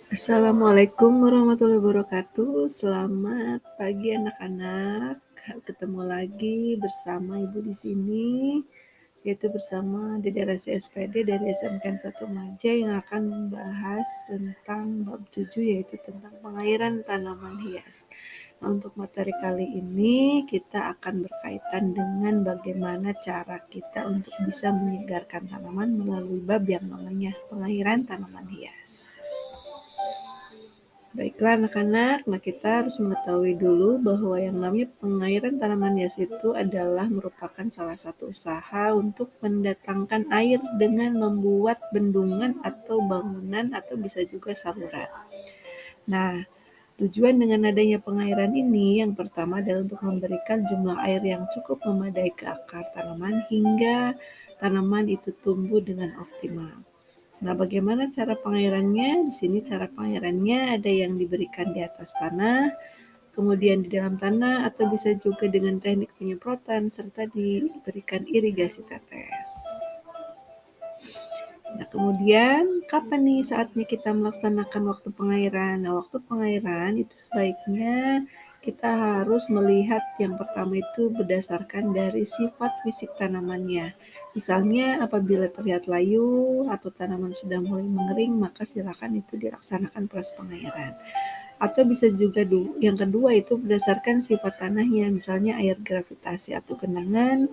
Assalamualaikum warahmatullahi wabarakatuh. Selamat pagi anak-anak. Ketemu lagi bersama Ibu di sini, yaitu bersama Dede Rasi SPD dari SMK 1 Maja yang akan membahas tentang bab 7 yaitu tentang pengairan tanaman hias. Nah, untuk materi kali ini kita akan berkaitan dengan bagaimana cara kita untuk bisa menyegarkan tanaman melalui bab yang namanya pengairan tanaman hias. Baiklah anak-anak, nah kita harus mengetahui dulu bahwa yang namanya pengairan tanaman hias itu adalah merupakan salah satu usaha untuk mendatangkan air dengan membuat bendungan atau bangunan atau bisa juga saluran. Nah, tujuan dengan adanya pengairan ini yang pertama adalah untuk memberikan jumlah air yang cukup memadai ke akar tanaman hingga tanaman itu tumbuh dengan optimal. Nah, bagaimana cara pengairannya? Di sini cara pengairannya ada yang diberikan di atas tanah, kemudian di dalam tanah, atau bisa juga dengan teknik penyemprotan, serta diberikan irigasi tetes. Nah, kemudian kapan nih saatnya kita melaksanakan waktu pengairan? Nah, waktu pengairan itu sebaiknya kita harus melihat yang pertama itu berdasarkan dari sifat fisik tanamannya. Misalnya apabila terlihat layu atau tanaman sudah mulai mengering, maka silakan itu dilaksanakan proses pengairan. Atau bisa juga yang kedua itu berdasarkan sifat tanahnya, misalnya air gravitasi atau genangan,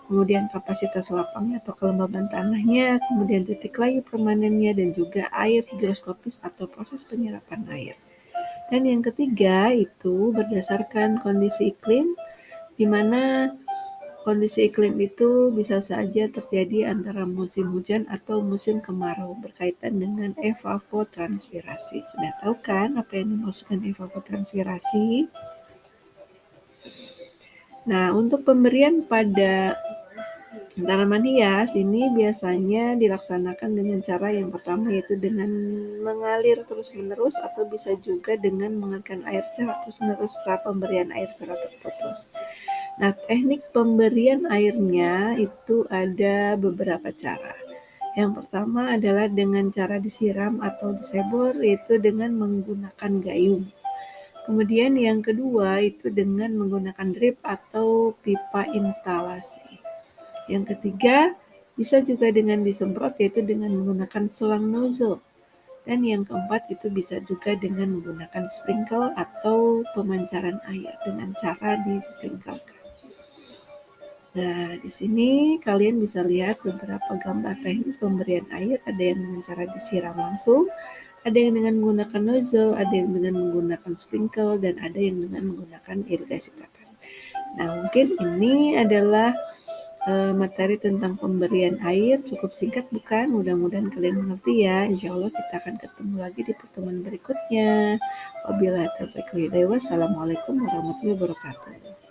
kemudian kapasitas lapangnya atau kelembaban tanahnya, kemudian titik layu permanennya, dan juga air higroskopis atau proses penyerapan air. Dan yang ketiga itu berdasarkan kondisi iklim, di mana kondisi iklim itu bisa saja terjadi antara musim hujan atau musim kemarau berkaitan dengan evapotranspirasi. Sudah tahu kan apa yang dimaksudkan evapotranspirasi? Nah, untuk pemberian pada tanaman hias ini biasanya dilaksanakan dengan cara yang pertama yaitu dengan mengalir terus-menerus atau bisa juga dengan mengalirkan air secara terus-menerus setelah pemberian air secara terputus. Nah, teknik pemberian airnya itu ada beberapa cara. Yang pertama adalah dengan cara disiram atau disebor, yaitu dengan menggunakan gayung. Kemudian yang kedua itu dengan menggunakan drip atau pipa instalasi. Yang ketiga bisa juga dengan disemprot, yaitu dengan menggunakan selang nozzle. Dan yang keempat itu bisa juga dengan menggunakan sprinkle atau pemancaran air dengan cara disprinklekan. Nah, di sini kalian bisa lihat beberapa gambar teknis pemberian air, ada yang dengan cara disiram langsung, ada yang dengan menggunakan nozzle, ada yang dengan menggunakan sprinkle, dan ada yang dengan menggunakan irigasi tetes. Nah, mungkin ini adalah materi tentang pemberian air, cukup singkat bukan? Mudah-mudahan kalian mengerti ya. Insya Allah kita akan ketemu lagi di pertemuan berikutnya. Wabillahi taufiq wal hidayah. Wassalamualaikum warahmatullahi wabarakatuh.